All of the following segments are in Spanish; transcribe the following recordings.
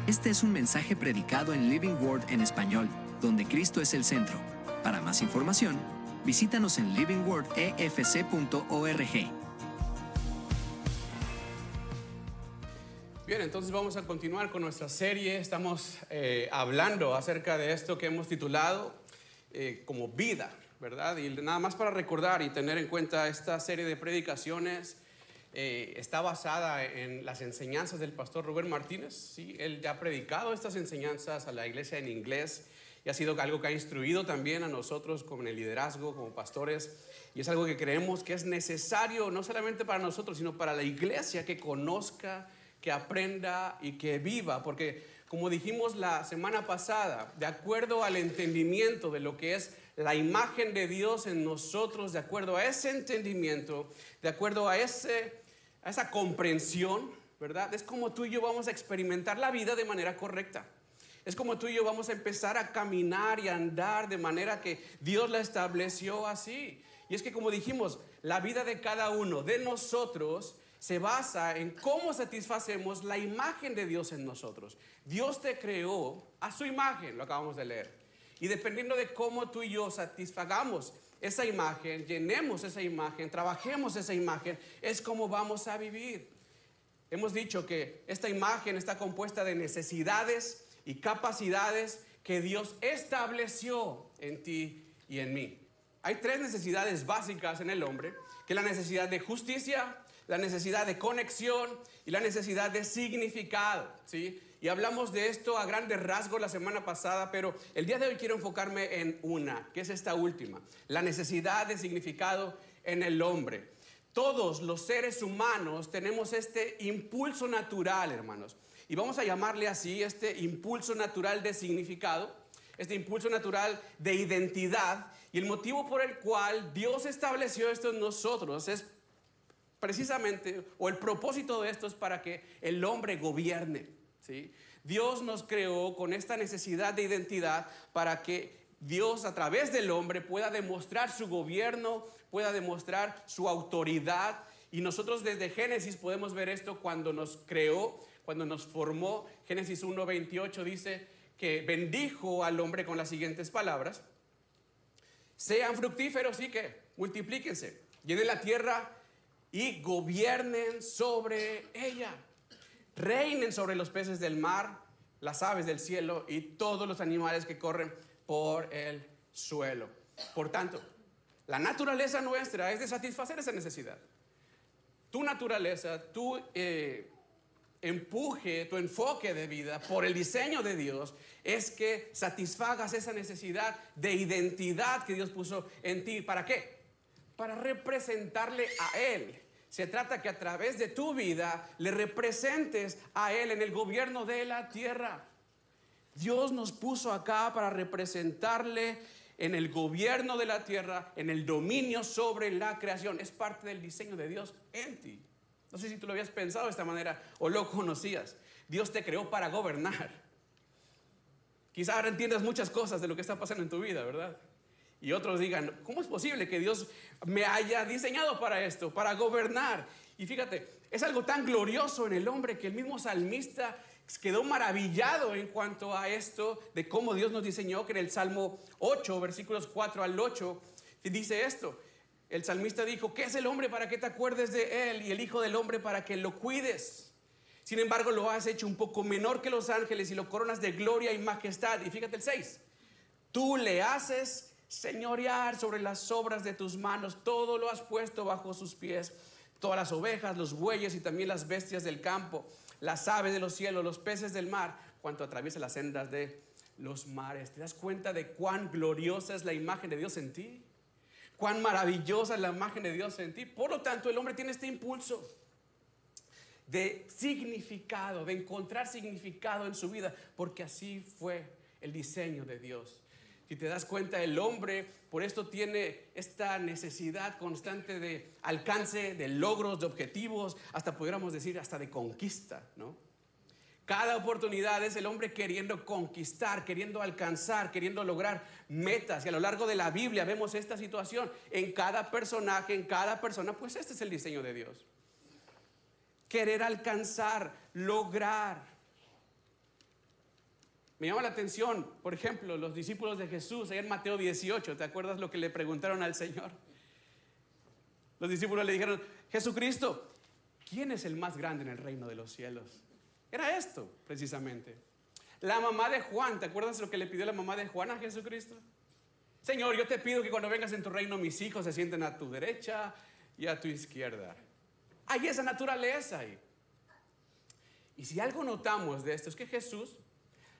Este es un mensaje predicado en Living Word en español, donde Cristo es el centro. Para más información, visítanos en livingwordefc.org. Bien, entonces vamos a continuar con nuestra serie. Estamos hablando acerca de esto que hemos titulado como vida, ¿verdad? Y nada más para recordar y tener en cuenta, esta serie de predicaciones está basada en las enseñanzas del pastor Rubén Martínez, ¿sí? Él ya ha predicado estas enseñanzas a la iglesia en inglés y ha sido algo que ha instruido también a nosotros como en el liderazgo, como pastores, y es algo que creemos que es necesario no solamente para nosotros, sino para la iglesia, que conozca, que aprenda y que viva, porque como dijimos la semana pasada, de acuerdo al entendimiento de lo que es la imagen de Dios en nosotros, de acuerdo a ese entendimiento, de acuerdo a esa comprensión, ¿verdad? Es como tú y yo vamos a experimentar la vida de manera correcta. Es como tú y yo vamos a empezar a caminar y a andar de manera que Dios la estableció así. Y es que, como dijimos, la vida de cada uno de nosotros se basa en cómo satisfacemos la imagen de Dios en nosotros. Dios te creó a su imagen, lo acabamos de leer. Y dependiendo de cómo tú y yo satisfagamos esa imagen, llenemos esa imagen, trabajemos esa imagen, es como vamos a vivir. Hemos dicho que esta imagen está compuesta de necesidades y capacidades que Dios estableció en ti y en mí. Hay tres necesidades básicas en el hombre, que es la necesidad de justicia, la necesidad de conexión y la necesidad de significado, ¿sí? Y hablamos de esto a grandes rasgos la semana pasada, pero el día de hoy quiero enfocarme en una, que es esta última, la necesidad de significado en el hombre. Todos los seres humanos tenemos este impulso natural, hermanos, y vamos a llamarle así, este impulso natural de significado, este impulso natural de identidad, y el motivo por el cual Dios estableció esto en nosotros es precisamente, o el propósito de esto es para que el hombre gobierne, ¿sí? Dios nos creó con esta necesidad de identidad para que Dios, a través del hombre, pueda demostrar su gobierno, pueda demostrar su autoridad. Y nosotros desde Génesis podemos ver esto cuando nos creó, cuando nos formó. Génesis 1:28 dice que bendijo al hombre con las siguientes palabras: sean fructíferos y que multiplíquense, llenen la tierra y gobiernen sobre ella. Reinen sobre los peces del mar, las aves del cielo y todos los animales que corren por el suelo. Por tanto, la naturaleza nuestra es de satisfacer esa necesidad. Tu naturaleza, tu empuje, tu enfoque de vida por el diseño de Dios es que satisfagas esa necesidad de identidad que Dios puso en ti. ¿Para qué? Para representarle a Él. Se trata que a través de tu vida le representes a Él en el gobierno de la tierra. Dios nos puso acá para representarle en el gobierno de la tierra, en el dominio sobre la creación. Es parte del diseño de Dios en ti. No sé si tú lo habías pensado de esta manera o lo conocías. Dios te creó para gobernar. Quizás ahora entiendas muchas cosas de lo que está pasando en tu vida, ¿verdad? Y otros digan, ¿cómo es posible que Dios me haya diseñado para esto, para gobernar? Y fíjate, es algo tan glorioso en el hombre que el mismo salmista quedó maravillado en cuanto a esto, de cómo Dios nos diseñó, que en el Salmo 8, versículos 4 al 8, dice esto. El salmista dijo, ¿qué es el hombre para que te acuerdes de él? Y el hijo del hombre para que lo cuides. Sin embargo, lo has hecho un poco menor que los ángeles y lo coronas de gloria y majestad. Y fíjate el 6. Tú le haces señorear sobre las obras de tus manos, todo lo has puesto bajo sus pies, todas las ovejas, los bueyes y también las bestias del campo, las aves de los cielos, los peces del mar, cuanto atraviesa las sendas de los mares. ¿Te das cuenta de cuán gloriosa es la imagen de Dios en ti? Cuán maravillosa es la imagen de Dios en ti. Por lo tanto, el hombre tiene este impulso de significado, de encontrar significado en su vida, porque así fue el diseño de Dios. Si te das cuenta, el hombre por esto tiene esta necesidad constante de alcance, de logros, de objetivos, hasta pudiéramos decir hasta de conquista, ¿no? Cada oportunidad es el hombre queriendo conquistar, queriendo alcanzar, queriendo lograr metas. Y a lo largo de la Biblia vemos esta situación en cada personaje, en cada persona. Pues este es el diseño de Dios. Querer alcanzar, lograr. Me llama la atención, por ejemplo, los discípulos de Jesús, allá en Mateo 18, ¿te acuerdas lo que le preguntaron al Señor? Los discípulos le dijeron, Jesucristo, ¿quién es el más grande en el reino de los cielos? Era esto, precisamente. La mamá de Juan, ¿te acuerdas lo que le pidió la mamá de Juan a Jesucristo? Señor, yo te pido que cuando vengas en tu reino mis hijos se sienten a tu derecha y a tu izquierda. Hay esa naturaleza ahí. Y si algo notamos de esto es que Jesús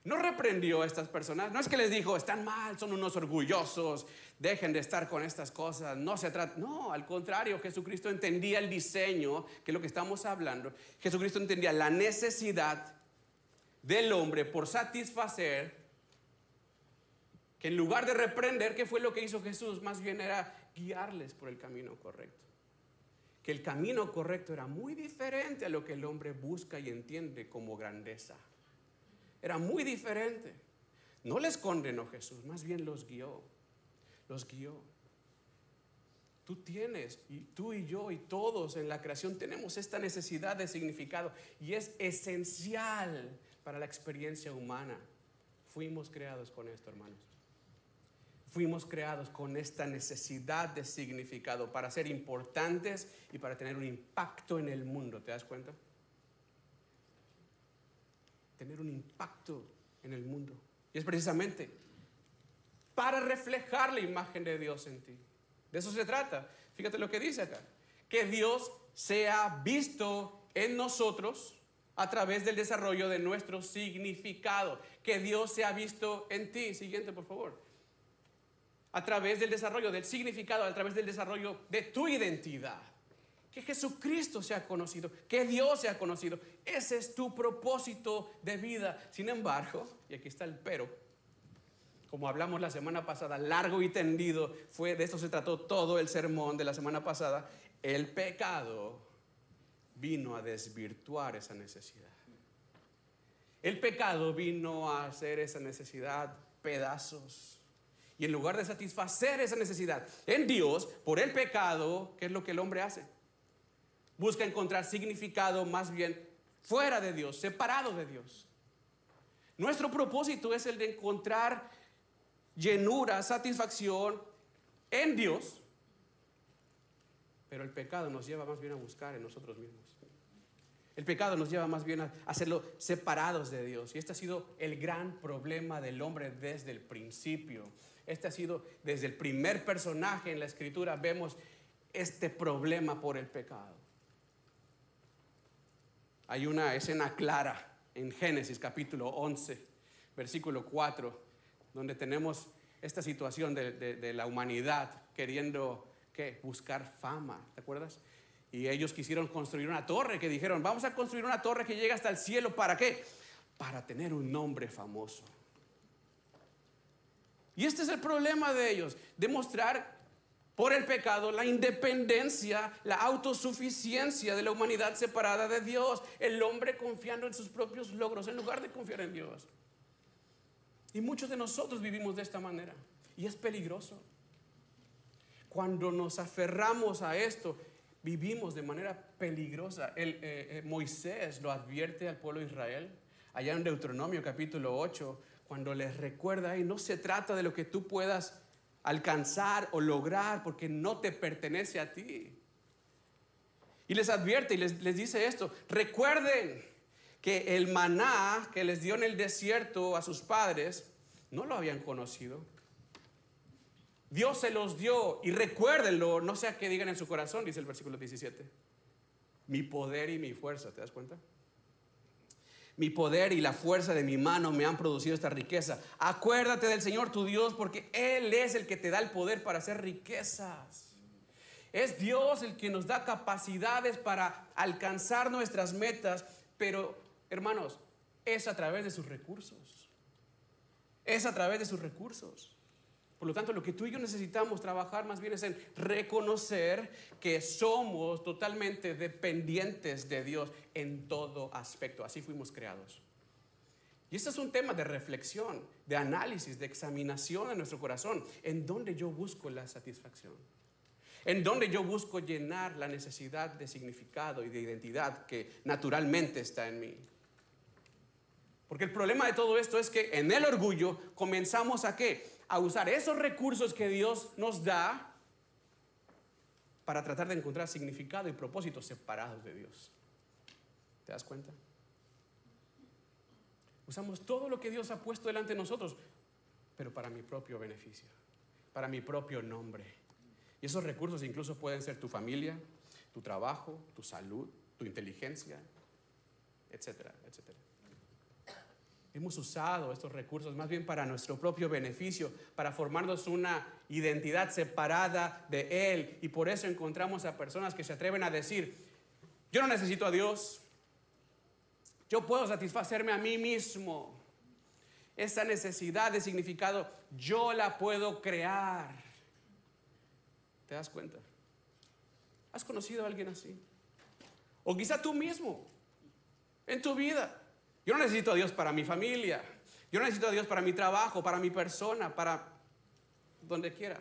no reprendió a estas personas. No es que les dijo, están mal, son unos orgullosos, dejen de estar con estas cosas. No se trata. No, al contrario, Jesucristo entendía el diseño, que es lo que estamos hablando. Jesucristo entendía la necesidad del hombre por satisfacer, que en lugar de reprender, ¿qué fue lo que hizo Jesús? Más bien era guiarles por el camino correcto. Que el camino correcto era muy diferente a lo que el hombre busca y entiende como grandeza. Era muy diferente. No les condenó Jesús, más bien los guió. Los guió. Tú tienes, y tú y yo y todos en la creación tenemos esta necesidad de significado y es esencial para la experiencia humana. Fuimos creados con esto, hermanos. Fuimos creados con esta necesidad de significado para ser importantes y para tener un impacto en el mundo. ¿Te das cuenta? Tener un impacto en el mundo. Y es precisamente para reflejar la imagen de Dios en ti. De eso se trata. Fíjate lo que dice acá. Que Dios sea visto en nosotros a través del desarrollo de nuestro significado. Que Dios sea visto en ti. Siguiente, por favor. A través del desarrollo del significado, a través del desarrollo de tu identidad. Que Jesucristo sea conocido, que Dios sea conocido. Ese es tu propósito de vida. Sin embargo, y aquí está el pero, como hablamos la semana pasada, largo y tendido, de esto se trató todo el sermón de la semana pasada, el pecado vino a desvirtuar esa necesidad. El pecado vino a hacer esa necesidad pedazos. Y en lugar de satisfacer esa necesidad en Dios, por el pecado, ¿qué es lo que el hombre hace? Busca encontrar significado más bien fuera de Dios, separado de Dios. Nuestro propósito es el de encontrar llenura, satisfacción en Dios, pero el pecado nos lleva más bien a buscar en nosotros mismos. El pecado nos lleva más bien a hacerlo separados de Dios. Y este ha sido el gran problema del hombre desde el principio. Este ha sido desde el primer personaje en la Escritura. Vemos este problema por el pecado. Hay una escena clara en Génesis capítulo 11, versículo 4, donde tenemos esta situación de la humanidad queriendo buscar fama. ¿Te acuerdas? Y ellos quisieron construir una torre, que dijeron, vamos a construir una torre que llegue hasta el cielo. ¿Para qué? Para tener un nombre famoso. Y este es el problema de ellos, demostrar por el pecado la independencia, la autosuficiencia de la humanidad separada de Dios. El hombre confiando en sus propios logros en lugar de confiar en Dios. Y muchos de nosotros vivimos de esta manera. Y es peligroso. Cuando nos aferramos a esto, vivimos de manera peligrosa. Moisés lo advierte al pueblo de Israel allá en Deuteronomio capítulo 8, cuando les recuerda, no se trata de lo que tú puedas alcanzar o lograr, porque no te pertenece a ti. Y les advierte y les dice esto: recuerden que el maná que les dio en el desierto a sus padres no lo habían conocido. Dios se los dio, y recuérdenlo, no sea que digan en su corazón, dice el versículo 17, mi poder y mi fuerza. ¿Te das cuenta? Mi poder y la fuerza de mi mano me han producido esta riqueza. Acuérdate del Señor tu Dios, porque Él es el que te da el poder para hacer riquezas. Es Dios el que nos da capacidades para alcanzar nuestras metas, pero, hermanos, es a través de sus recursos. Es a través de sus recursos. Por lo tanto, lo que tú y yo necesitamos trabajar más bien es en reconocer que somos totalmente dependientes de Dios en todo aspecto. Así fuimos creados. Y este es un tema de reflexión, de análisis, de examinación en nuestro corazón. ¿En dónde yo busco la satisfacción? ¿En dónde yo busco llenar la necesidad de significado y de identidad que naturalmente está en mí? Porque el problema de todo esto es que en el orgullo comenzamos ¿a qué? A usar esos recursos que Dios nos da para tratar de encontrar significado y propósitos separados de Dios. ¿Te das cuenta? Usamos todo lo que Dios ha puesto delante de nosotros, pero para mi propio beneficio, para mi propio nombre. Y esos recursos incluso pueden ser tu familia, tu trabajo, tu salud, tu inteligencia, etcétera, etcétera. Hemos usado estos recursos más bien para nuestro propio beneficio, para formarnos una identidad separada de Él. Y por eso encontramos a personas que se atreven a decir, yo no necesito a Dios, yo puedo satisfacerme a mí mismo. Esa necesidad de significado, yo la puedo crear. ¿Te das cuenta? ¿Has conocido a alguien así? O quizá tú mismo, en tu vida. Yo no necesito a Dios para mi familia. Yo no necesito a Dios para mi trabajo, para mi persona, para donde quiera.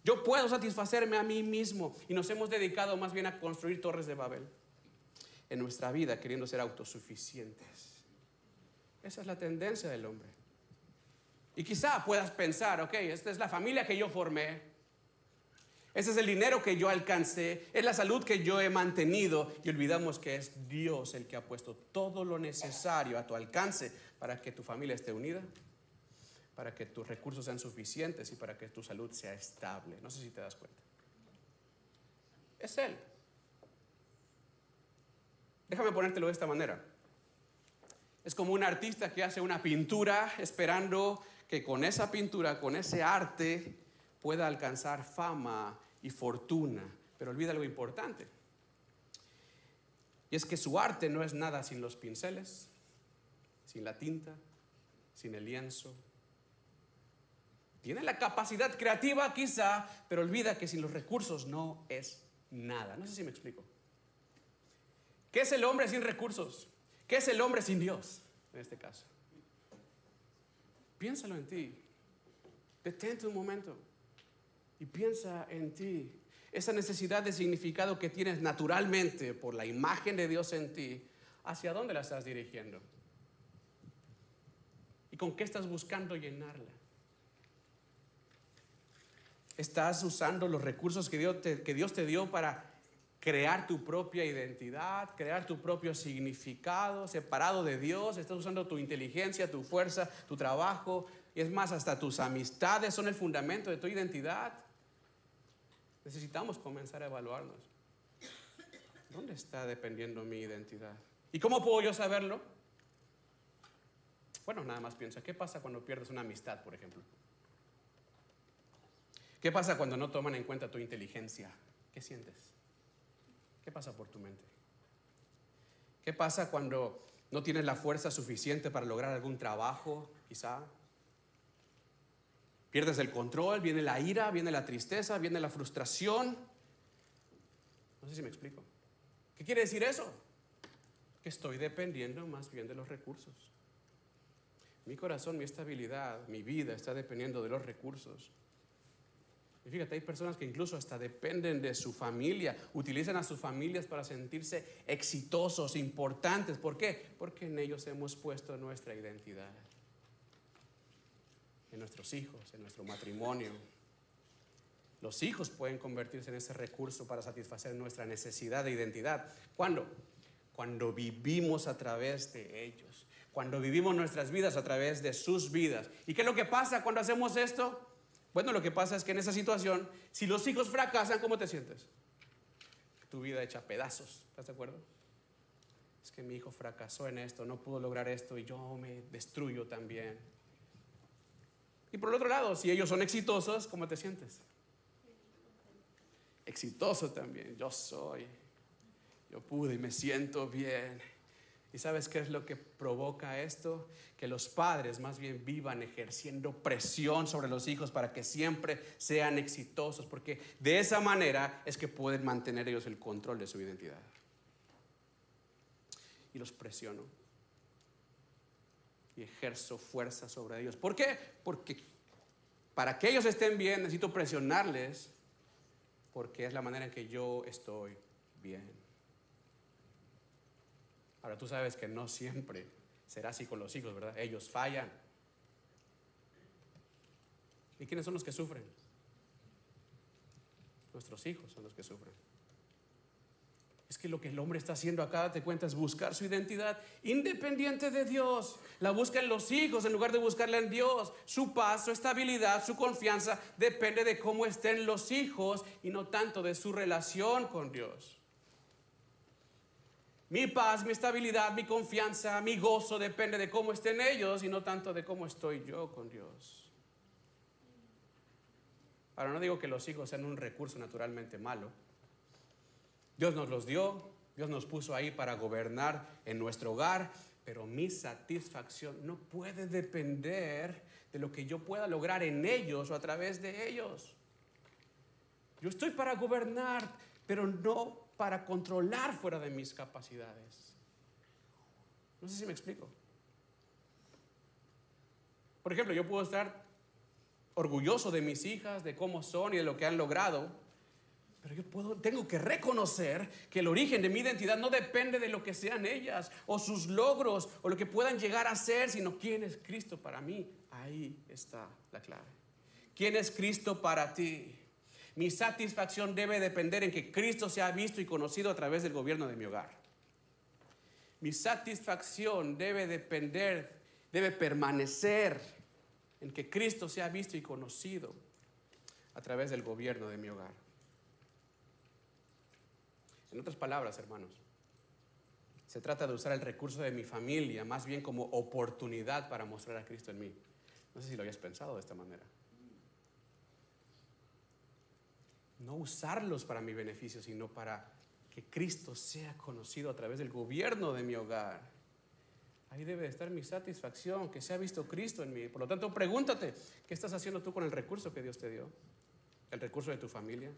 Yo puedo satisfacerme a mí mismo. Y nos hemos dedicado más bien a construir torres de Babel en nuestra vida, queriendo ser autosuficientes. Esa es la tendencia del hombre. Y quizá puedas pensar, ok, esta es la familia que yo formé. Ese es el dinero que yo alcancé, es la salud que yo he mantenido, y olvidamos que es Dios el que ha puesto todo lo necesario a tu alcance para que tu familia esté unida, para que tus recursos sean suficientes y para que tu salud sea estable. No sé si te das cuenta. Es Él. Déjame ponértelo de esta manera. Es como un artista que hace una pintura esperando que con esa pintura, con ese arte, pueda alcanzar fama y fortuna, pero olvida algo importante. Y es que su arte no es nada sin los pinceles, sin la tinta, sin el lienzo. Tiene la capacidad creativa quizá, pero olvida que sin los recursos no es nada. No sé si me explico. ¿Qué es el hombre sin recursos? ¿Qué es el hombre sin Dios? En este caso. Piénsalo en ti. Detente un momento y piensa en ti. Esa necesidad de significado que tienes naturalmente por la imagen de Dios en ti, ¿hacia dónde la estás dirigiendo? ¿Y con qué estás buscando llenarla? ¿Estás usando los recursos que Dios te dio para crear tu propia identidad, crear tu propio significado separado de Dios? ¿Estás usando tu inteligencia, tu fuerza, tu trabajo? Y es más, hasta tus amistades son el fundamento de tu identidad. Necesitamos comenzar a evaluarnos. ¿Dónde está dependiendo mi identidad? ¿Y cómo puedo yo saberlo? Bueno, nada más piensa, ¿qué pasa cuando pierdes una amistad, por ejemplo? ¿Qué pasa cuando no toman en cuenta tu inteligencia? ¿Qué sientes? ¿Qué pasa por tu mente? ¿Qué pasa cuando no tienes la fuerza suficiente para lograr algún trabajo, quizá? Pierdes el control, viene la ira, viene la tristeza, viene la frustración. No sé si me explico. ¿Qué quiere decir eso? Que estoy dependiendo más bien de los recursos. Mi corazón, mi estabilidad, mi vida está dependiendo de los recursos. Y fíjate, hay personas que incluso hasta dependen de su familia, utilizan a sus familias para sentirse exitosos, importantes. ¿Por qué? Porque en ellos hemos puesto nuestra identidad. En nuestros hijos, en nuestro matrimonio. Los hijos pueden convertirse en ese recurso para satisfacer nuestra necesidad de identidad. ¿Cuándo? Cuando vivimos a través de ellos. Cuando vivimos nuestras vidas a través de sus vidas. ¿Y qué es lo que pasa cuando hacemos esto? Bueno, lo que pasa es que en esa situación, si los hijos fracasan, ¿cómo te sientes? Tu vida hecha pedazos, ¿estás de acuerdo? Es que mi hijo fracasó en esto, no pudo lograr esto y yo me destruyo también. Y por el otro lado, si ellos son exitosos, ¿cómo te sientes? Exitoso también, yo pude y me siento bien. ¿Y sabes qué es lo que provoca esto? Que los padres más bien vivan ejerciendo presión sobre los hijos para que siempre sean exitosos, porque de esa manera es que pueden mantener ellos el control de su identidad. Y los presiono y ejerzo fuerza sobre ellos. ¿Por qué? Porque para que ellos estén bien necesito presionarles, porque es la manera en que yo estoy bien. Ahora tú sabes que no siempre Será así con los hijos, ¿verdad? Ellos fallan. ¿Y quiénes son los que sufren? Nuestros hijos son los que sufren. Es que lo que el hombre está haciendo acá, date cuenta, es buscar su identidad independiente de Dios. La busca en los hijos en lugar de buscarla en Dios. Su paz, su estabilidad, su confianza depende de cómo estén los hijos y no tanto de su relación con Dios. Mi paz, mi estabilidad, mi confianza, mi gozo depende de cómo estén ellos y no tanto de cómo estoy yo con Dios. Ahora, no digo que los hijos sean un recurso naturalmente malo. Dios nos los dio, Dios nos puso ahí para gobernar en nuestro hogar, pero mi satisfacción no puede depender de lo que yo pueda lograr en ellos o a través de ellos. Yo estoy para gobernar, pero no para controlar fuera de mis capacidades. No sé si me explico. Por ejemplo, yo puedo estar orgulloso de mis hijas, de cómo son y de lo que han logrado, pero tengo que reconocer que el origen de mi identidad no depende de lo que sean ellas o sus logros o lo que puedan llegar a ser, sino quién es Cristo para mí. Ahí está la clave. ¿Quién es Cristo para ti? Mi satisfacción debe depender en que Cristo sea visto y conocido a través del gobierno de mi hogar. Mi satisfacción debe permanecer en que Cristo sea visto y conocido a través del gobierno de mi hogar. En otras palabras, hermanos, se trata de usar el recurso de mi familia más bien como oportunidad para mostrar a Cristo en mí. No sé si lo habías pensado de esta manera. No usarlos para mi beneficio, sino para que Cristo sea conocido a través del gobierno de mi hogar. Ahí debe de estar mi satisfacción, que sea visto Cristo en mí. Por lo tanto, pregúntate, ¿qué estás haciendo tú con el recurso que Dios te dio? ¿El recurso de tu familia?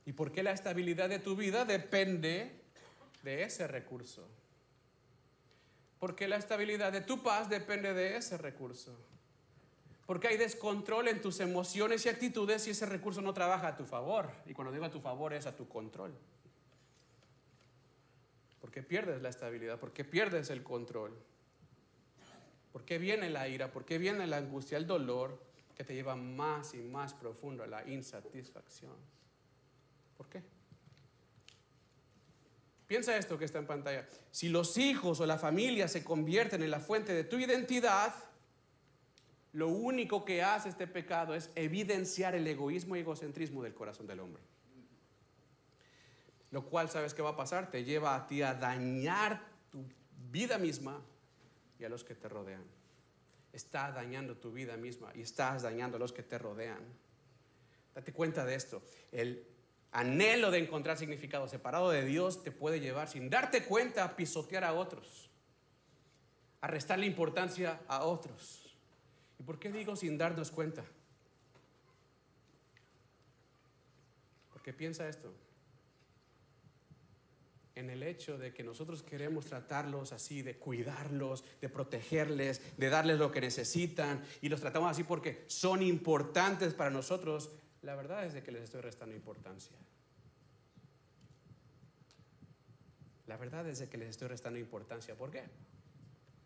¿Y por qué la estabilidad de tu vida depende de ese recurso? Porque la estabilidad de tu paz depende de ese recurso. Porque hay descontrol en tus emociones y actitudes si ese recurso no trabaja a tu favor. Y cuando digo a tu favor es a tu control. ¿Por qué pierdes la estabilidad? ¿Por qué pierdes el control? ¿Por qué viene la ira? ¿Por qué viene la angustia, el dolor que te lleva más y más profundo a la insatisfacción? ¿Por qué? Piensa esto que está en pantalla. Si los hijos o la familia se convierten en la fuente de tu identidad, lo único que hace este pecado es evidenciar el egoísmo y egocentrismo del corazón del hombre. Lo cual, ¿sabes qué va a pasar? Te lleva a ti a dañar tu vida misma y a los que te rodean. Está dañando tu vida misma y estás dañando a los que te rodean. Date cuenta de esto. El anhelo de encontrar significado separado de Dios te puede llevar, sin darte cuenta, a pisotear a otros, a restarle importancia a otros. ¿Y por qué digo sin darnos cuenta? Porque piensa esto. En el hecho de que nosotros queremos tratarlos así, de cuidarlos, de protegerles, de darles lo que necesitan, y los tratamos así porque son importantes para nosotros, la verdad es de que les estoy restando importancia. La verdad es de que les estoy restando importancia. ¿Por qué?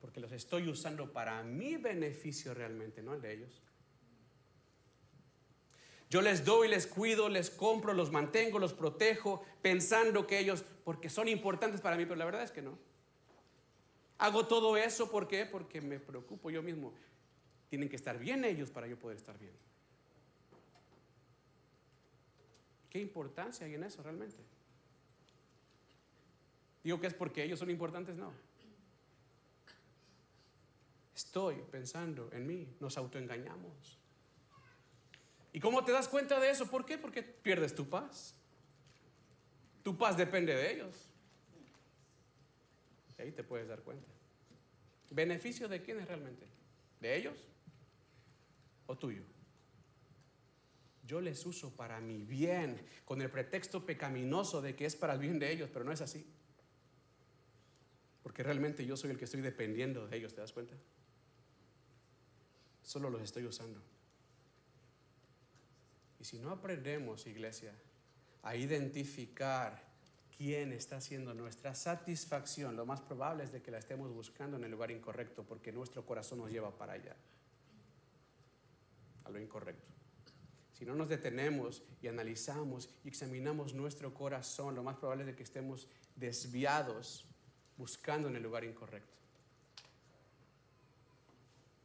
Porque los estoy usando para mi beneficio realmente, no el de ellos. Yo les doy, les cuido, les compro, los mantengo, los protejo, pensando que ellos, porque son importantes para mí, pero la verdad es que no. Hago todo eso, ¿por qué? Porque me preocupo yo mismo. Tienen que estar bien ellos para yo poder estar bien. ¿Qué importancia hay en eso realmente? Digo que es porque ellos son importantes, no. Estoy pensando en mí, nos autoengañamos. ¿Y cómo te das cuenta de eso? ¿Por qué? Porque pierdes tu paz. Tu paz depende de ellos. Y ahí te puedes dar cuenta. ¿Beneficio de quién es realmente? ¿De ellos o tuyo? Yo les uso para mi bien, con el pretexto pecaminoso de que es para el bien de ellos, pero no es así. Porque realmente yo soy el que estoy dependiendo de ellos, ¿te das cuenta? Solo los estoy usando. Y si no aprendemos, iglesia, a identificar quién está siendo nuestra satisfacción, lo más probable es de que la estemos buscando en el lugar incorrecto, porque nuestro corazón nos lleva para allá, a lo incorrecto. Si no nos detenemos y analizamos y examinamos nuestro corazón, lo más probable es de que estemos desviados buscando en el lugar incorrecto.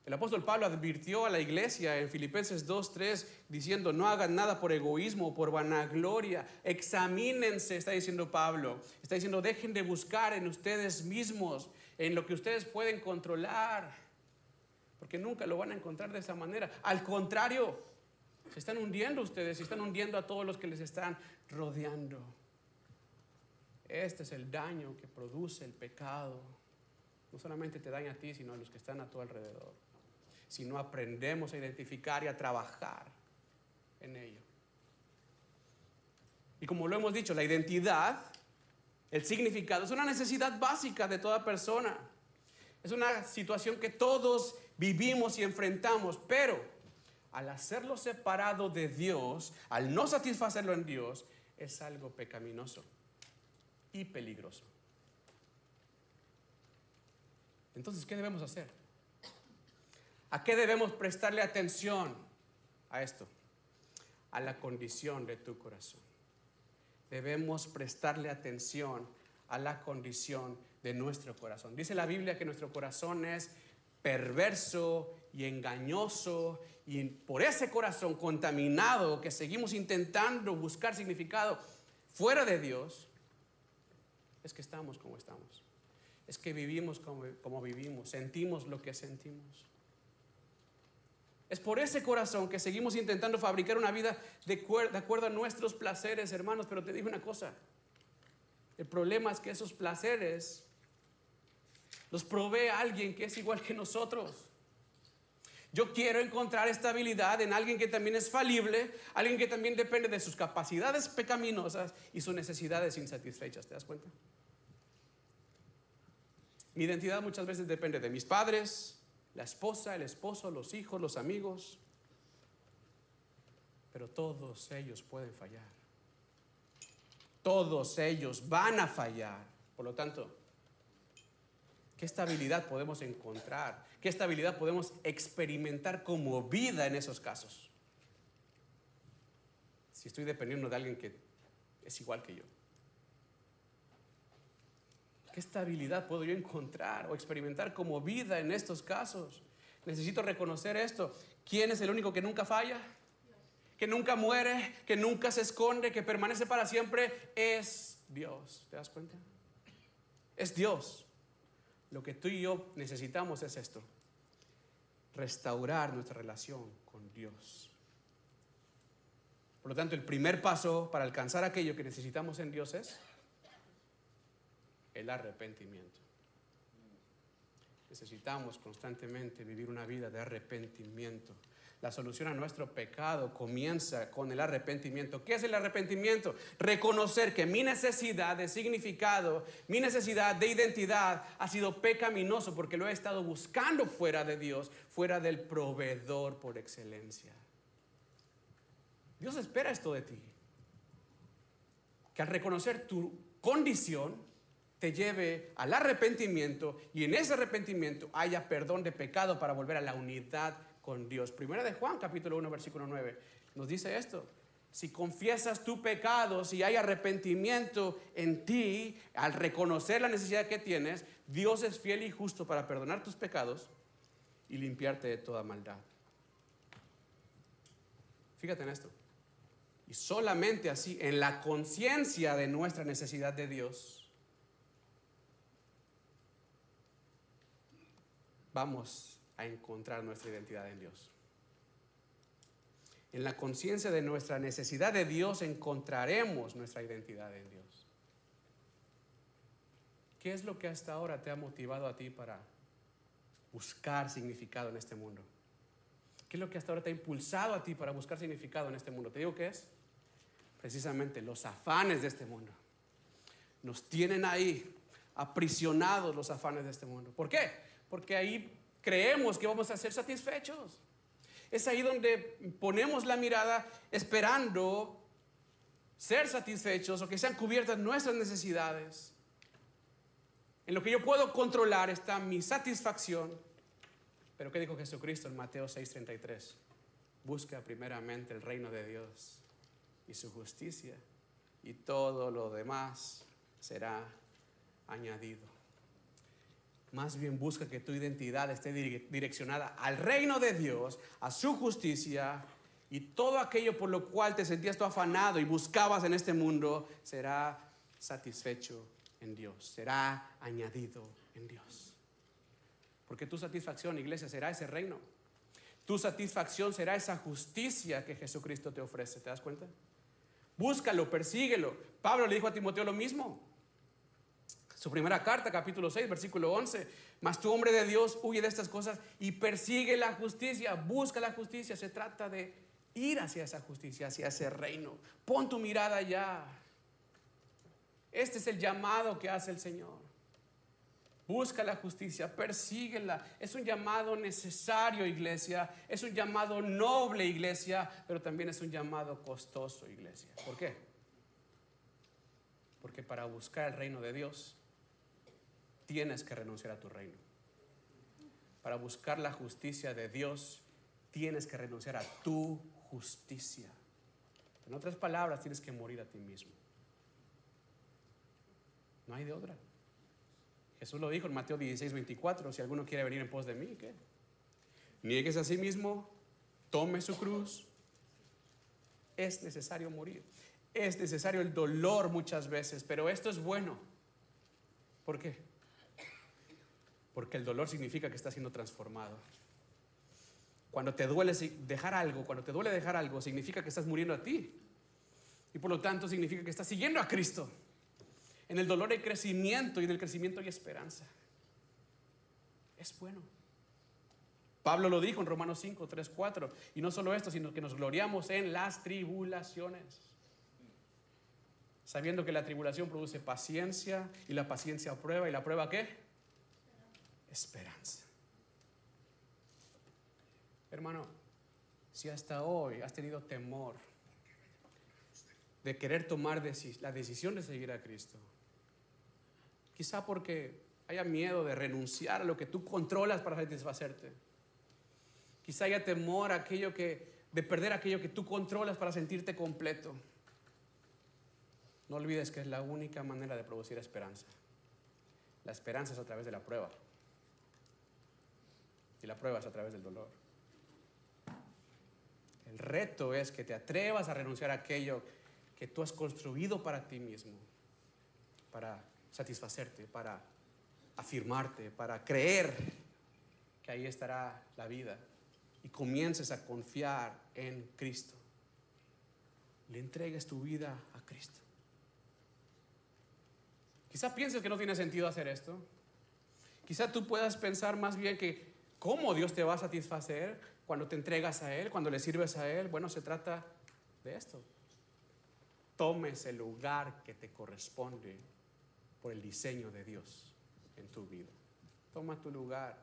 El apóstol Pablo advirtió a la iglesia en Filipenses 2:3 diciendo: no hagan nada por egoísmo o por vanagloria, examínense, está diciendo Pablo. Está diciendo: dejen de buscar en ustedes mismos, en lo que ustedes pueden controlar, porque nunca lo van a encontrar de esa manera. Al contrario, se están hundiendo ustedes, se están hundiendo a todos los que les están rodeando. Este es el daño que produce el pecado. No solamente te daña a ti, sino a los que están a tu alrededor. Si no aprendemos a identificar y a trabajar en ello. Y como lo hemos dicho, la identidad, el significado, es una necesidad básica de toda persona. Es una situación que todos vivimos y enfrentamos, pero al hacerlo separado de Dios, al no satisfacerlo en Dios, es algo pecaminoso y peligroso. Entonces, ¿qué debemos hacer? ¿A qué debemos prestarle atención a esto? A la condición de tu corazón. Debemos prestarle atención a la condición de nuestro corazón. Dice la Biblia que nuestro corazón es perverso y engañoso, y por ese corazón contaminado que seguimos intentando buscar significado fuera de Dios, es que estamos como estamos. Es que vivimos como vivimos, sentimos lo que sentimos. Es por ese corazón que seguimos intentando fabricar una vida de acuerdo a nuestros placeres, hermanos. Pero te digo una cosa: el problema es que esos placeres los provee alguien que es igual que nosotros. Yo quiero encontrar estabilidad en alguien que también es falible, alguien que también depende de sus capacidades pecaminosas y sus necesidades insatisfechas. ¿Te das cuenta? Mi identidad muchas veces depende de mis padres, la esposa, el esposo, los hijos, los amigos. Pero todos ellos pueden fallar. Todos ellos van a fallar. Por lo tanto, ¿qué estabilidad podemos encontrar? ¿Qué estabilidad podemos experimentar como vida en esos casos? Si estoy dependiendo de alguien que es igual que yo. ¿Qué estabilidad puedo yo encontrar o experimentar como vida en estos casos? Necesito reconocer esto. ¿Quién es el único que nunca falla? Que nunca muere, que nunca se esconde, que permanece para siempre. Es Dios. ¿Te das cuenta? Es Dios. Lo que tú y yo necesitamos es esto: restaurar nuestra relación con Dios. Por lo tanto, el primer paso para alcanzar aquello que necesitamos en Dios es el arrepentimiento. Necesitamos constantemente vivir una vida de arrepentimiento. La solución a nuestro pecado comienza con el arrepentimiento. ¿Qué es el arrepentimiento? Reconocer que mi necesidad de significado, mi necesidad de identidad ha sido pecaminoso porque lo he estado buscando fuera de Dios, fuera del proveedor por excelencia. Dios espera esto de ti. Que al reconocer tu condición te lleve al arrepentimiento, y en ese arrepentimiento haya perdón de pecado para volver a la unidad con Dios. Primera de Juan, capítulo 1, versículo 9, nos dice esto: si confiesas tu pecado, si hay arrepentimiento en ti, al reconocer la necesidad que tienes, Dios es fiel y justo para perdonar tus pecados y limpiarte de toda maldad. Fíjate en esto. Y solamente así, en la conciencia de nuestra necesidad de Dios, vamos a encontrar nuestra identidad en Dios. En la conciencia de nuestra necesidad de Dios encontraremos nuestra identidad en Dios. ¿Qué es lo que hasta ahora te ha motivado a ti para buscar significado en este mundo? ¿Qué es lo que hasta ahora te ha impulsado a ti para buscar significado en este mundo? Te digo que es precisamente los afanes de este mundo. Nos tienen ahí aprisionados los afanes de este mundo. ¿Por qué? Porque ahí creemos que vamos a ser satisfechos. Es ahí donde ponemos la mirada esperando ser satisfechos o que sean cubiertas nuestras necesidades. En lo que yo puedo controlar está mi satisfacción. Pero ¿qué dijo Jesucristo en Mateo 6:33? Busca primeramente el reino de Dios y su justicia, y todo lo demás será añadido. Más bien busca que tu identidad esté direccionada al reino de Dios, a su justicia, y todo aquello por lo cual te sentías tú afanado y buscabas en este mundo será satisfecho en Dios, será añadido en Dios. Porque tu satisfacción, iglesia, será ese reino. Tu satisfacción será esa justicia que Jesucristo te ofrece. ¿Te das cuenta? Búscalo, persíguelo. Pablo le dijo a Timoteo lo mismo. Su primera carta, capítulo 6, versículo 11. Mas tú, hombre de Dios, huye de estas cosas y persigue la justicia. Busca la justicia. Se trata de ir hacia esa justicia, hacia ese reino. Pon tu mirada allá. Este es el llamado que hace el Señor. Busca la justicia, persíguela. Es un llamado necesario, iglesia. Es un llamado noble, iglesia. Pero también es un llamado costoso, iglesia. ¿Por qué? Porque para buscar el reino de Dios tienes que renunciar a tu reino. Para buscar la justicia de Dios tienes que renunciar a tu justicia. En otras palabras, tienes que morir a ti mismo. No hay de otra. Jesús lo dijo en Mateo 16:24. Si alguno quiere venir en pos de mí, ¿qué? Niéguese a sí mismo, tome su cruz. Es necesario morir. Es necesario el dolor muchas veces, pero esto es bueno. ¿Por qué? Porque el dolor significa que estás siendo transformado. Cuando te duele dejar algo, significa que estás muriendo a ti. Y por lo tanto significa que estás siguiendo a Cristo. En el dolor hay crecimiento y en el crecimiento hay esperanza. Es bueno. Pablo lo dijo en Romanos 5, 3, 4. Y no solo esto, sino que nos gloriamos en las tribulaciones. Sabiendo que la tribulación produce paciencia y la paciencia prueba. ¿Y la prueba qué? Esperanza. Hermano, si hasta hoy has tenido temor de querer tomar la decisión de seguir a Cristo, quizá porque haya miedo de renunciar a lo que tú controlas para satisfacerte, quizá haya temor a de perder aquello que tú controlas para sentirte completo, no olvides que es la única manera de producir esperanza. La esperanza es a través de la prueba, y la prueba es a través del dolor. El reto es que te atrevas a renunciar a aquello que tú has construido para ti mismo, para satisfacerte, para afirmarte, para creer que ahí estará la vida, y comiences a confiar en Cristo. Le entregues tu vida a Cristo. Quizá pienses que no tiene sentido hacer esto. Quizá tú puedas pensar más bien que cómo Dios te va a satisfacer cuando te entregas a Él, cuando le sirves a Él. Bueno, se trata de esto. Tomes el lugar que te corresponde por el diseño de Dios en tu vida. Toma tu lugar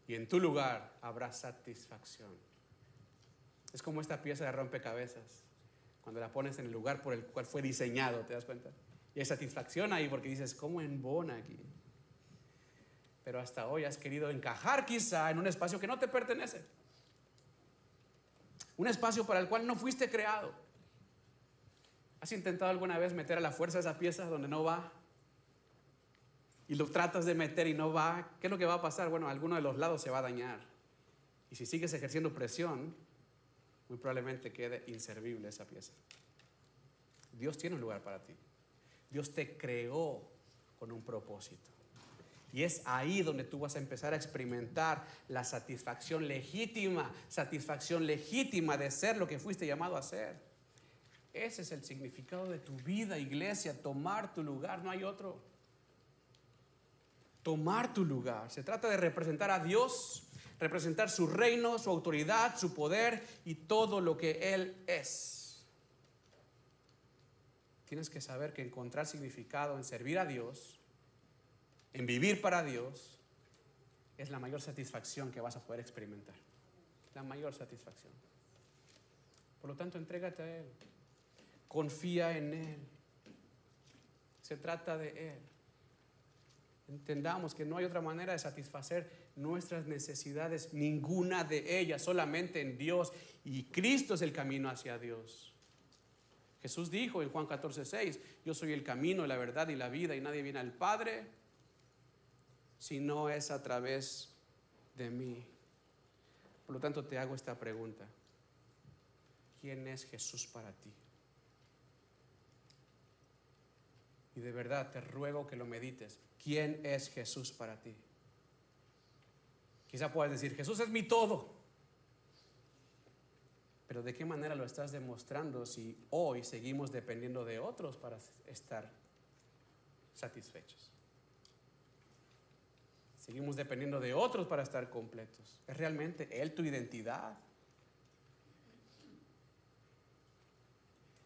y en tu lugar habrá satisfacción. Es como esta pieza de rompecabezas. Cuando la pones en el lugar por el cual fue diseñado, ¿te das cuenta? Y hay satisfacción ahí porque dices, ¿cómo embona aquí? Pero hasta hoy has querido encajar quizá en un espacio que no te pertenece. Un espacio para el cual no fuiste creado. ¿Has intentado alguna vez meter a la fuerza esa pieza donde no va? Y lo tratas de meter y no va. ¿Qué es lo que va a pasar? Bueno, alguno de los lados se va a dañar. Y si sigues ejerciendo presión, muy probablemente quede inservible esa pieza. Dios tiene un lugar para ti. Dios te creó con un propósito. Y es ahí donde tú vas a empezar a experimentar la satisfacción legítima de ser lo que fuiste llamado a ser. Ese es el significado de tu vida, iglesia, tomar tu lugar, no hay otro. Tomar tu lugar. Se trata de representar a Dios, representar su reino, su autoridad, su poder y todo lo que Él es. Tienes que saber que encontrar significado en servir a Dios, en vivir para Dios, es la mayor satisfacción que vas a poder experimentar. La mayor satisfacción. Por lo tanto, entrégate a Él. Confía en Él. Se trata de Él. Entendamos que no hay otra manera de satisfacer nuestras necesidades, ninguna de ellas, solamente en Dios. Y Cristo es el camino hacia Dios. Jesús dijo en Juan 14:6, yo soy el camino, la verdad y la vida, y nadie viene al Padre si no es a través de mí. Por lo tanto, te hago esta pregunta. ¿Quién es Jesús para ti? Y de verdad te ruego que lo medites. ¿Quién es Jesús para ti? Quizá puedas decir, Jesús es mi todo. Pero ¿de qué manera lo estás demostrando si hoy seguimos dependiendo de otros para estar satisfechos? Seguimos dependiendo de otros para estar completos. ¿Es realmente Él tu identidad?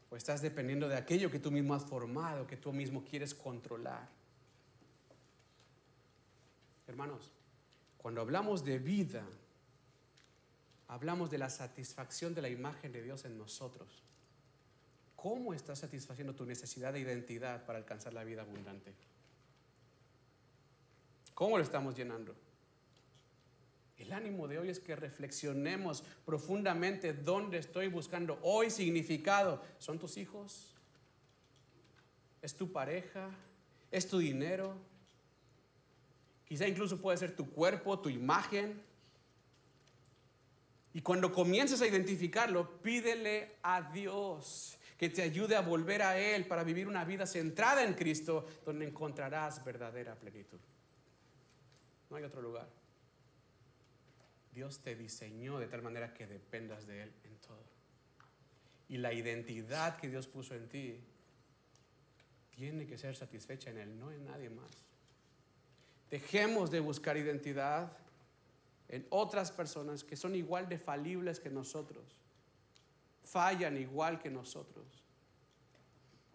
¿O estás dependiendo de aquello que tú mismo has formado, que tú mismo quieres controlar? Hermanos, cuando hablamos de vida, hablamos de la satisfacción de la imagen de Dios en nosotros. ¿Cómo estás satisfaciendo tu necesidad de identidad para alcanzar la vida abundante? ¿Cómo lo estamos llenando? El ánimo de hoy es que reflexionemos profundamente dónde estoy buscando hoy significado. ¿Son tus hijos? ¿Es tu pareja? ¿Es tu dinero? Quizá incluso puede ser tu cuerpo, tu imagen. Y cuando comiences a identificarlo, pídele a Dios que te ayude a volver a Él para vivir una vida centrada en Cristo, donde encontrarás verdadera plenitud. No hay otro lugar. Dios te diseñó de tal manera que dependas de Él en todo. Y la identidad que Dios puso en ti tiene que ser satisfecha en Él, no en nadie más. Dejemos de buscar identidad en otras personas que son igual de falibles que nosotros, fallan igual que nosotros.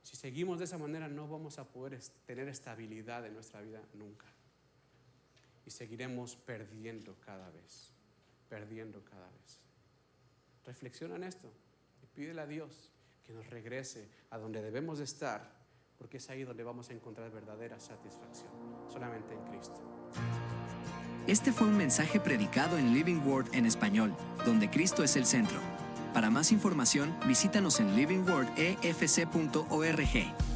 Si seguimos de esa manera no vamos a poder tener estabilidad en nuestra vida nunca. Y seguiremos perdiendo cada vez. Reflexiona en esto y pídele a Dios que nos regrese a donde debemos de estar, porque es ahí donde vamos a encontrar verdadera satisfacción, solamente en Cristo. Este fue un mensaje predicado en Living Word en español, donde Cristo es el centro. Para más información, visítanos en livingwordefc.org.